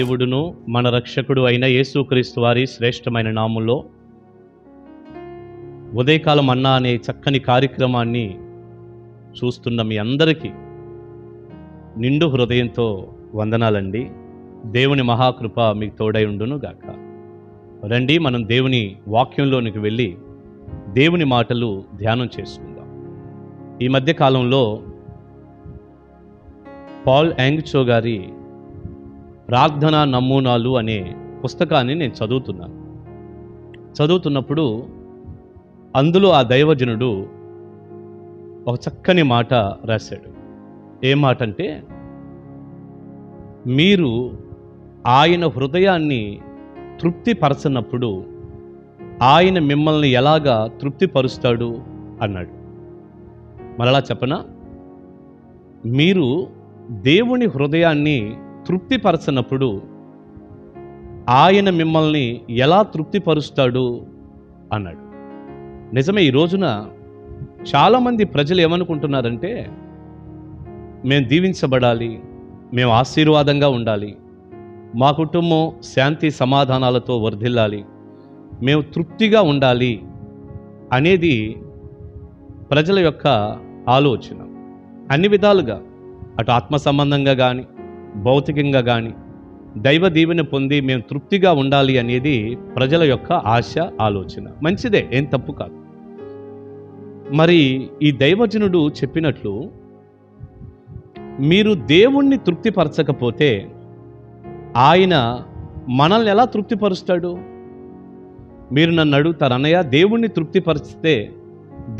దేవుడును మన రక్షకుడు అయిన యేసుక్రీస్తు వారి శ్రేష్టమైన నామంలో ఉదయకాలం అన్నా అనే చక్కని కార్యక్రమాన్ని చూస్తున్న మీ అందరికీ నిండు హృదయంతో వందనాలండి. దేవుని మహాకృప మీకు తోడై ఉండును గాక. రండి, మనం దేవుని వాక్యంలోనికి వెళ్ళి దేవుని మాటలు ధ్యానం చేసుకుందాం. ఈ మధ్య కాలంలో పాల్ యాంగ్చో గారి ప్రార్థనా నమూనాలు అనే పుస్తకాన్ని నేను చదువుతున్నప్పుడు అందులో ఆ దైవజనుడు ఒక చక్కని మాట రాశాడు. ఏ మాట అంటే, మీరు ఆయన హృదయాన్ని తృప్తిపరచనప్పుడు ఆయన మిమ్మల్ని ఎలాగా తృప్తిపరుస్తాడు అన్నాడు. మరలా చెప్పనా? మీరు దేవుని హృదయాన్ని తృప్తిపరచనప్పుడు ఆయన మిమ్మల్ని ఎలా తృప్తిపరుస్తాడు అన్నాడు. నిజమే, ఈ రోజున చాలామంది ప్రజలు ఏమనుకుంటున్నారంటే, మేము దీవించబడాలి, మేము ఆశీర్వాదంగా ఉండాలి, మా కుటుంబం శాంతి సమాధానాలతో వర్ధిల్లాలి, మేము తృప్తిగా ఉండాలి అనేది ప్రజల యొక్క ఆలోచన. అన్ని విధాలుగా, అటు ఆత్మ సంబంధంగా కానీ భౌతికంగా కానీ దైవ దీవెన పొంది మేము తృప్తిగా ఉండాలి అనేది ప్రజల యొక్క ఆశ, ఆలోచన. మంచిదే, ఏం తప్పు కాదు. మరి ఈ దైవజనుడు చెప్పినట్లు, మీరు దేవుణ్ణి తృప్తిపరచకపోతే ఆయన మనల్ని ఎలా తృప్తిపరుస్తాడు? మీరు నన్ను అడుగుతారు, అన్నయ్య, దేవుణ్ణి తృప్తిపరిస్తే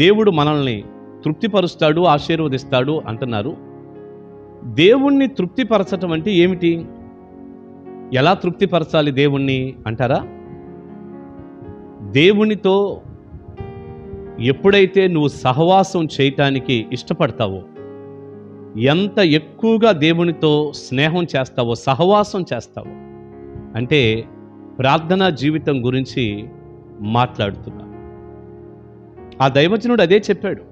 దేవుడు మనల్ని తృప్తిపరుస్తాడు, ఆశీర్వదిస్తాడు అంటున్నారు. దేవుణ్ణి తృప్తిపరచటం అంటే ఏమిటి? ఎలా తృప్తిపరచాలి దేవుణ్ణి అంటారా? దేవునితో ఎప్పుడైతే నువ్వు సహవాసం చేయటానికి ఇష్టపడతావో, ఎంత ఎక్కువగా దేవునితో స్నేహం చేస్తావో, సహవాసం చేస్తావో, అంటే ప్రార్థనా జీవితం గురించి మాట్లాడుతున్నా. ఆ దైవజనుడు అదే చెప్పాడు.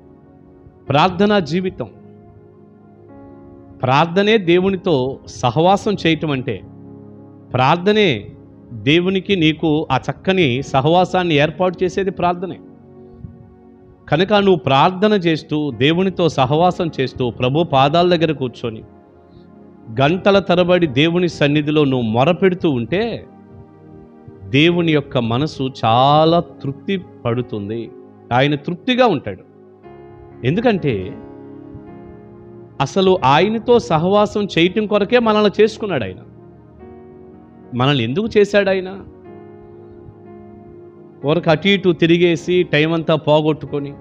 ప్రార్థనా జీవితం, ప్రార్థనే దేవునితో సహవాసం చేయటం అంటే, ప్రార్థనే దేవునికి నీకు ఆ చక్కని సహవాసాన్ని ఏర్పాటు చేసేది ప్రార్థనే. కనుక నువ్వు ప్రార్థన చేస్తూ, దేవునితో సహవాసం చేస్తూ, ప్రభు పాదాల దగ్గర కూర్చొని గంటల తరబడి దేవుని సన్నిధిలో నువ్వు మొరపెడుతూ ఉంటే దేవుని యొక్క మనసు చాలా తృప్తి పడుతుంది. ఆయన తృప్తిగా ఉంటాడు. ఎందుకంటే అసలు ఆయనతో సహవాసం చేయటం కొరకే మనల్ని చేసుకున్నాడు ఆయన. మనల్ని ఎందుకు చేశాడు ఆయన? ఊరికి అటు ఇటు తిరిగేసి టైం అంతా పోగొట్టుకొని,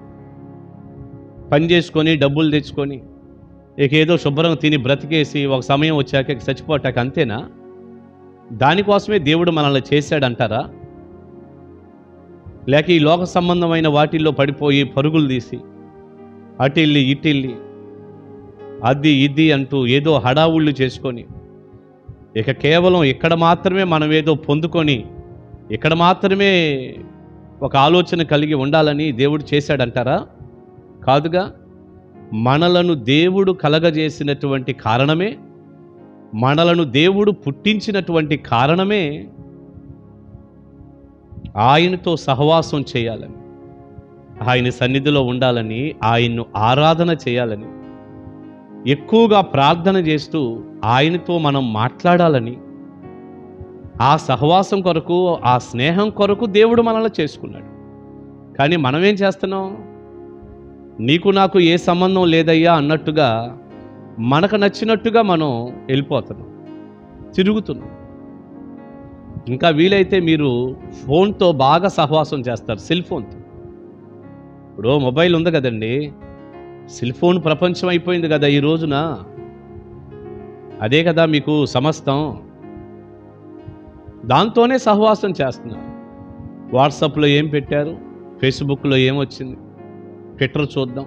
పని చేసుకొని, డబ్బులు తెచ్చుకొని, ఇక ఏదో శుభ్రంగా తిని బ్రతికేసి ఒక సమయం వచ్చాక చచ్చిపోటాక అంతేనా? దానికోసమే దేవుడు మనల్ని చేశాడంటారా? లేక ఈ లోక సంబంధమైన వాటిల్లో పడిపోయి పరుగులు తీసి అటిల్లి ఇటిల్లి అది ఇది అంటూ ఏదో హడావుళ్ళు చేసుకొని, ఇక కేవలం ఇక్కడ మాత్రమే మనం ఏదో పొందుకొని, ఇక్కడ మాత్రమే ఒక ఆలోచన కలిగి ఉండాలని దేవుడు చేశాడంటారా? కాదుగా. మనలను దేవుడు కలగజేసినటువంటి కారణమే, మనలను దేవుడు పుట్టించినటువంటి కారణమే ఆయనతో సహవాసం చేయాలని, ఆయన సన్నిధిలో ఉండాలని, ఆయన్ను ఆరాధన చేయాలని, ఎక్కువగా ప్రార్థన చేస్తూ ఆయనతో మనం మాట్లాడాలని, ఆ సహవాసం కొరకు, ఆ స్నేహం కొరకు దేవుడు మనల్ని చేసుకున్నాడు. కానీ మనం ఏం చేస్తున్నాం? నీకు నాకు ఏ సంబంధం లేదయ్యా అన్నట్టుగా, మనకు నచ్చినట్టుగా మనం వెళ్ళిపోతున్నాం, తిరుగుతున్నాం. ఇంకా వీలైతే మీరు ఫోన్తో బాగా సహవాసం చేస్తారు, సెల్ ఫోన్తో. ఇప్పుడు మొబైల్ ఉంది కదండి, సెల్ ఫోన్ ప్రపంచం అయిపోయింది కదా ఈ రోజున. అదే కదా మీకు సమస్తం. దాంతోనే సహవాసం చేస్తున్నారు. వాట్సాప్లో ఏం పెట్టారు, ఫేస్బుక్లో ఏమొచ్చింది, ట్విట్టర్ చూద్దాం,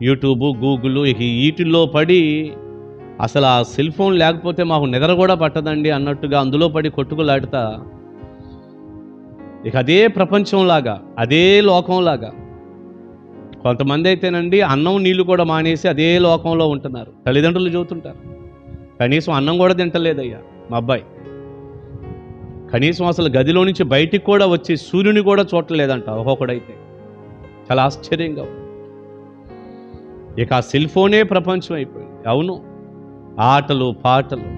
యూట్యూబ్, గూగుల్, ఇక వీటిల్లో పడి అసలు ఆ సెల్ ఫోన్ లేకపోతే మాకు నిద్ర కూడా పట్టదండి అన్నట్టుగా అందులో పడి కొట్టుకులాడుతా, ఇక అదే ప్రపంచంలాగా, అదే లోకంలాగా. కొంతమంది అయితేనండి అన్నం నీళ్లు కూడా మానేసి అదే లోకంలో ఉంటున్నారు. తల్లిదండ్రులు చెబుతుంటారు, కనీసం అన్నం కూడా తింటలేదయ్యా, మా అబ్బాయి. కనీసం అసలు గదిలో నుంచి బయటికి కూడా వచ్చి సూర్యుని కూడా చూడలేదంట ఒక్కొక్కడైతే. చాలా ఆశ్చర్యంగా ఉంది. ఇక ఆ సెల్ ఫోనే ప్రపంచం అయిపోయింది. అవును, ఆటలు పాటలు,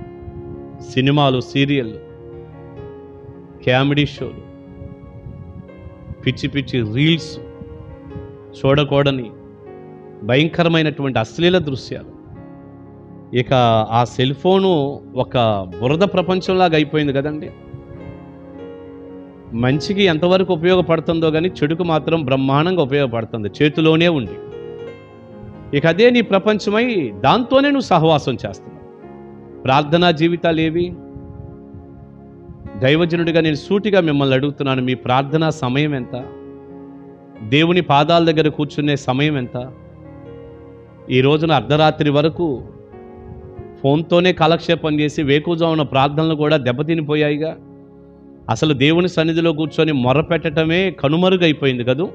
సినిమాలు, సీరియళ్ళు, కామెడీ షోలు, పిచ్చి పిచ్చి రీల్స్, చూడకూడని భయంకరమైనటువంటి అశ్లీల దృశ్యాలు. ఇక ఆ సెల్ ఫోను ఒక బురద ప్రపంచంలాగా అయిపోయింది కదండి. మంచికి ఎంతవరకు ఉపయోగపడుతుందో కానీ చెడుకు మాత్రం బ్రహ్మాండంగా ఉపయోగపడుతుంది, చేతిలోనే ఉండి. ఇక అదే నీ ప్రపంచమై దాంతోనే నువ్వు సహవాసం చేస్తున్నావు. ప్రార్థనా జీవితాలు ఏవి? దైవజనుడిగా నేను సూటిగా మిమ్మల్ని అడుగుతున్నాను, మీ ప్రార్థనా సమయం ఎంత? దేవుని పాదాల దగ్గర కూర్చునే సమయం ఎంత? ఈ రోజున అర్ధరాత్రి వరకు ఫోన్తోనే కాలక్షేపం చేసి వేకువజామున ప్రార్థనలు కూడా దెబ్బతినిపోయాయిగా. అసలు దేవుని సన్నిధిలో కూర్చొని మొర్రపెట్టడమే కనుమరుగైపోయింది కదూ.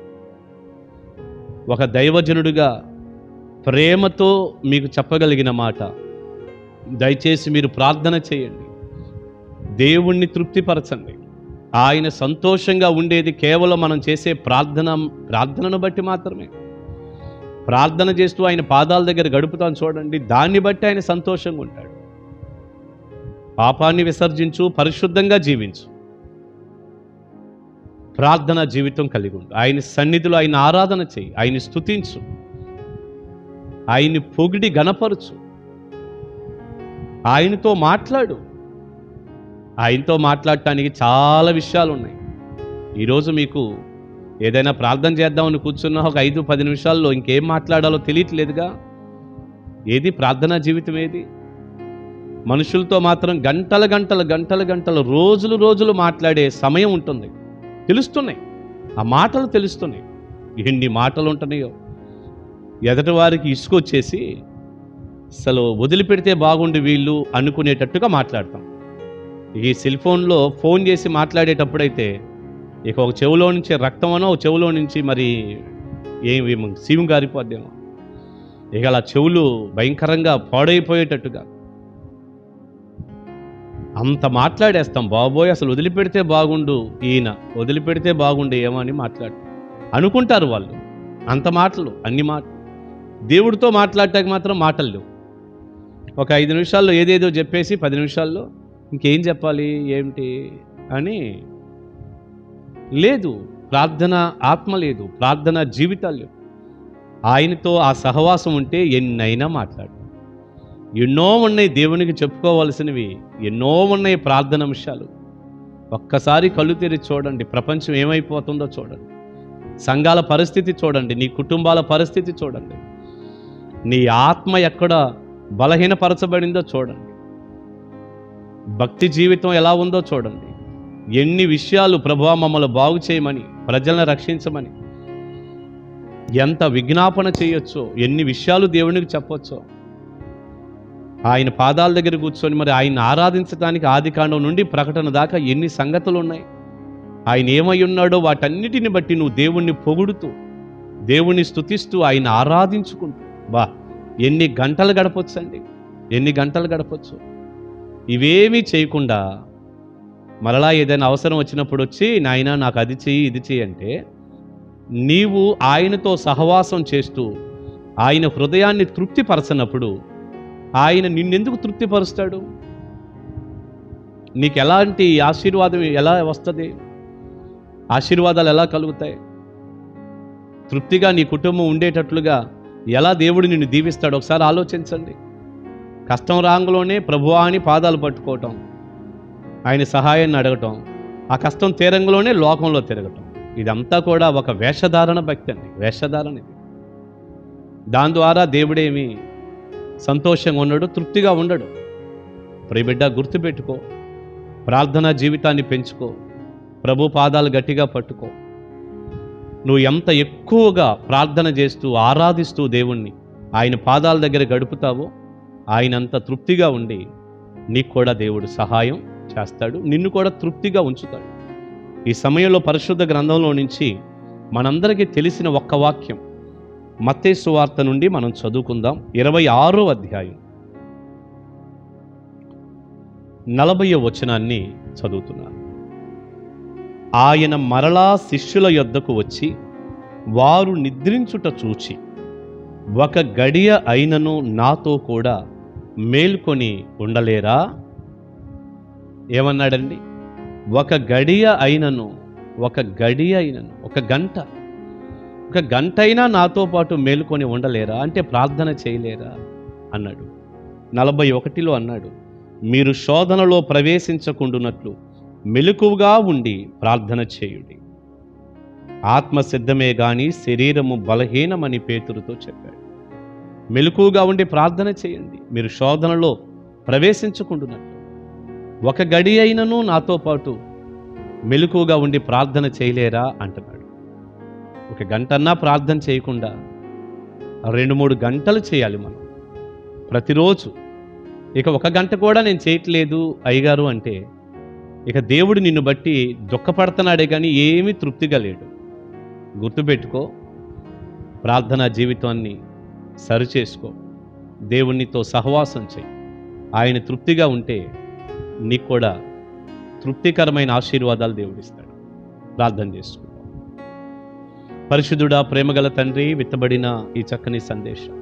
ఒక దైవజనుడిగా ప్రేమతో మీకు చెప్పగలిగిన మాట, దయచేసి మీరు ప్రార్థన చేయండి, దేవుణ్ణి తృప్తిపరచండి. ఆయన సంతోషంగా ఉండేది కేవలం మనం చేసే ప్రార్థనను బట్టి మాత్రమే. ప్రార్థన చేస్తూ ఆయన పాదాల దగ్గర గడుపుతాను చూడండి, దాన్ని బట్టి ఆయన సంతోషంగా ఉంటాడు. పాపాన్ని విసర్జించు, పరిశుద్ధంగా జీవించు, ప్రార్థన జీవితం కలిగి ఉండు. ఆయన సన్నిధిలో ఆయన ఆరాధన చేయి, ఆయన్ని స్తుతించు, ఆయన్ని పొగిడి గణపరచు, ఆయనతో మాట్లాడు. ఆయనతో మాట్లాడటానికి చాలా విషయాలు ఉన్నాయి. ఈరోజు మీకు ఏదైనా ప్రార్థన చేద్దామని కూర్చున్నా ఒక 5-10 నిమిషాల్లో ఇంకేం మాట్లాడాలో తెలియట్లేదుగా. ఏది ప్రార్థనా జీవితం? ఏది? మనుషులతో మాత్రం గంటలు రోజులు మాట్లాడే సమయం ఉంటుంది. తెలుస్తున్నాయి, ఆ మాటలు తెలుస్తున్నాయి. ఎన్ని మాటలు ఉంటున్నాయో. ఎదటి వారికి ఇసుకొచ్చేసి అసలు వదిలిపెడితే బాగుండి వీళ్ళు అనుకునేటట్టుగా మాట్లాడతాం. ఈ సెల్ ఫోన్లో ఫోన్ చేసి మాట్లాడేటప్పుడైతే ఇక ఒక చెవులో నుంచి రక్తమనో, ఒక చెవులో నుంచి మరి ఏమి సీము గారిపోద్దేమో. ఇక అలా చెవులు భయంకరంగా పాడైపోయేటట్టుగా అంత మాట్లాడేస్తాం. బాబోయ్, అసలు వదిలిపెడితే బాగుండు, ఈయన వదిలిపెడితే బాగుండు ఏమో అని అనుకుంటారు వాళ్ళు. అంత మాటలు, అన్ని మాటలు. దేవుడితో మాట్లాడటానికి మాత్రం మాటలు లేవు. ఒక 5 నిమిషాల్లో ఏదేదో చెప్పేసి 10 నిమిషాల్లో ఇంకేం చెప్పాలి ఏమిటి అని లేదు. ప్రార్థన ఆత్మ లేదు, ప్రార్థన జీవితాలు లేవు. ఆయనతో ఆ సహవాసం ఉంటే ఎన్నైనా మాట్లాడు. ఎన్నో ఉన్నాయి దేవునికి చెప్పుకోవాల్సినవి, ఎన్నో ఉన్నాయి ప్రార్థన అంశాలు. ఒక్కసారి కళ్ళు తెరిచి చూడండి, ప్రపంచం ఏమైపోతుందో చూడండి, సంఘాల పరిస్థితి చూడండి, నీ కుటుంబాల పరిస్థితి చూడండి, నీ ఆత్మ ఎక్కడ బలహీనపరచబడిందో చూడండి, భక్తి జీవితం ఎలా ఉందో చూడండి. ఎన్ని విషయాలు ప్రభువా మమ్మల్ని బాగు చేయమని, ప్రజలను రక్షించమని ఎంత విజ్ఞాపన చేయొచ్చో, ఎన్ని విషయాలు దేవునికి చెప్పొచ్చో. ఆయన పాదాల దగ్గర కూర్చొని మరి ఆయన ఆరాధించడానికి ఆదికాండం నుండి ప్రకటన దాకా ఎన్ని సంగతులు ఉన్నాయి. ఆయన ఏమై ఉన్నాడో వాటన్నిటిని బట్టి నువ్వు దేవుణ్ణి పొగుడుతూ, దేవుణ్ణి స్తుతిస్తూ, ఆయన ఆరాధించుకుంటూ ఎన్ని గంటలు గడపొచ్చండి, ఎన్ని గంటలు గడపొచ్చు. ఇవేమీ చేయకుండా మరలా ఏదైనా అవసరం వచ్చినప్పుడు వచ్చి నాయనా నాకు అది చెయ్యి ఇది చెయ్యి అంటే, నీవు ఆయనతో సహవాసం చేస్తూ ఆయన హృదయాన్ని తృప్తిపరచనప్పుడు ఆయన నిన్నెందుకు తృప్తిపరుస్తాడు? నీకు ఎలాంటి ఆశీర్వాదం ఎలా వస్తుంది? ఆశీర్వాదాలు ఎలా కలుగుతాయి? తృప్తిగా నీ కుటుంబం ఉండేటట్లుగా ఎలా దేవుడు నిన్ను దీవిస్తాడు? ఒకసారి ఆలోచించండి. కష్టం రాంగలోనే ప్రభువా అని పాదాలు పట్టుకోవటం, ఆయన సహాయాన్ని అడగటం, ఆ కష్టం తీరంగలోనే లోకంలో తిరగటం, ఇదంతా కూడా ఒక వేషధారణ భక్తి అండి, వేషధారణ ఇది. దాని ద్వారా దేవుడేమి సంతోషంగా ఉండడు, తృప్తిగా ఉండడు. ప్రియబిడ్డ, గుర్తుపెట్టుకో, ప్రార్థనా జీవితాన్ని పెంచుకో, ప్రభు పాదాలు గట్టిగా పట్టుకో. నువ్వు ఎంత ఎక్కువగా ప్రార్థన చేస్తూ ఆరాధిస్తూ దేవుణ్ణి ఆయన పాదాల దగ్గర గడుపుతావో ఆయన అంత తృప్తిగా ఉండి నీకు కూడా దేవుడు సహాయం చేస్తాడు, నిన్ను కూడా తృప్తిగా ఉంచుతాడు. ఈ సమయంలో పరిశుద్ధ గ్రంథంలో నుంచి మనందరికీ తెలిసిన ఒక్క వాక్యం మత్తయి సువార్త నుండి మనం చదువుకుందాం. 26వ అధ్యాయం 40వ వచనాన్ని చదువుతున్నాను. ఆయన మరలా శిష్యుల యొద్దకు వచ్చి వారు నిద్రించుట చూచి, ఒక గడియ అయినను నాతో కూడా మేల్కొని ఉండలేరా? ఏమన్నాడండి? ఒక గడియ అయినను, ఒక గంట అయినా నాతో పాటు మేలుకొని ఉండలేరా? అంటే ప్రార్థన చేయలేరా అన్నాడు. 41లో అన్నాడు, మీరు శోధనలో ప్రవేశించకుండునట్లు మెలకువగా ఉండి ప్రార్థన చేయుడి. ఆత్మ సిద్ధమే గాని శరీరము బలహీనమని పేతురుతో చెప్పాడు. మెలకువగా ఉండి ప్రార్థన చేయండి, మీరు శోధనలో ప్రవేశించకుండునట్లు. ఒక గడి అయినను నాతో పాటు మెలకువగా ఉండి ప్రార్థన చేయలేరా అంటున్నాడు. ఒక గంటన్నా ప్రార్థన చేయకుండా 2-3 గంటలు చేయాలి మనం ప్రతిరోజు. ఇక ఒక గంట కూడా నేను చేయట్లేదు అయ్యగారు అంటే ఇక దేవుడు నిన్ను బట్టి దుఃఖపడుతున్నాడే కానీ ఏమీ తృప్తిగా లేడు. గుర్తుపెట్టుకో, ప్రార్థనా జీవితాన్ని సరిచేసుకో, దేవునితో సహవాసం చేయి. ఆయన తృప్తిగా ఉంటే నీకు కూడా తృప్తికరమైన ఆశీర్వాదాలు దేవుడిస్తాడు. ప్రార్థన చేసుకుంటాం. పరిశుద్ధుడా, ప్రేమగల తండ్రి, విత్తబడిన ఈ చక్కని సందేశం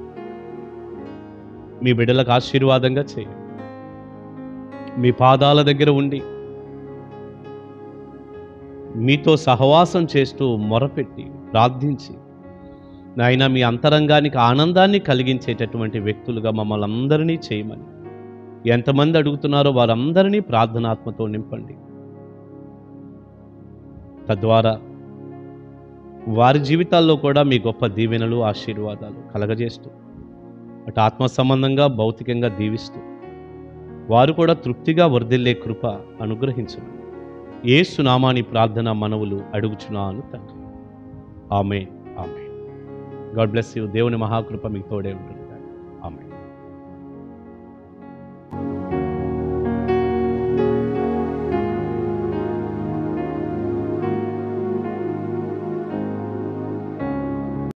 మీ బిడ్డలకు ఆశీర్వాదంగా చేయండి. మీ పాదాల దగ్గర ఉండి మీతో సహవాసం చేస్తూ మొరపెట్టి ప్రార్థించి నాయన మీ అంతరంగానికి ఆనందాన్ని కలిగించేటటువంటి వ్యక్తులుగా మమ్మల్ని అందరినీ చేయమని ఎంతమంది అడుగుతున్నారో వారందరినీ ప్రార్థనాత్మతో నింపండి. తద్వారా వారి జీవితాల్లో కూడా మీ గొప్ప దీవెనలు, ఆశీర్వాదాలు కలగజేస్తూ అటు ఆత్మ సంబంధంగా భౌతికంగా దీవిస్తూ వారు కూడా తృప్తిగా వర్ధిల్లే కృప అనుగ్రహించమని యేసు నామాని ప్రార్థన మనవులు అడుగుచున్నాను తండ్రి. Amen, amen. God bless you. దేవుని మహాకృప మీకు తోడే ఉంటుంది.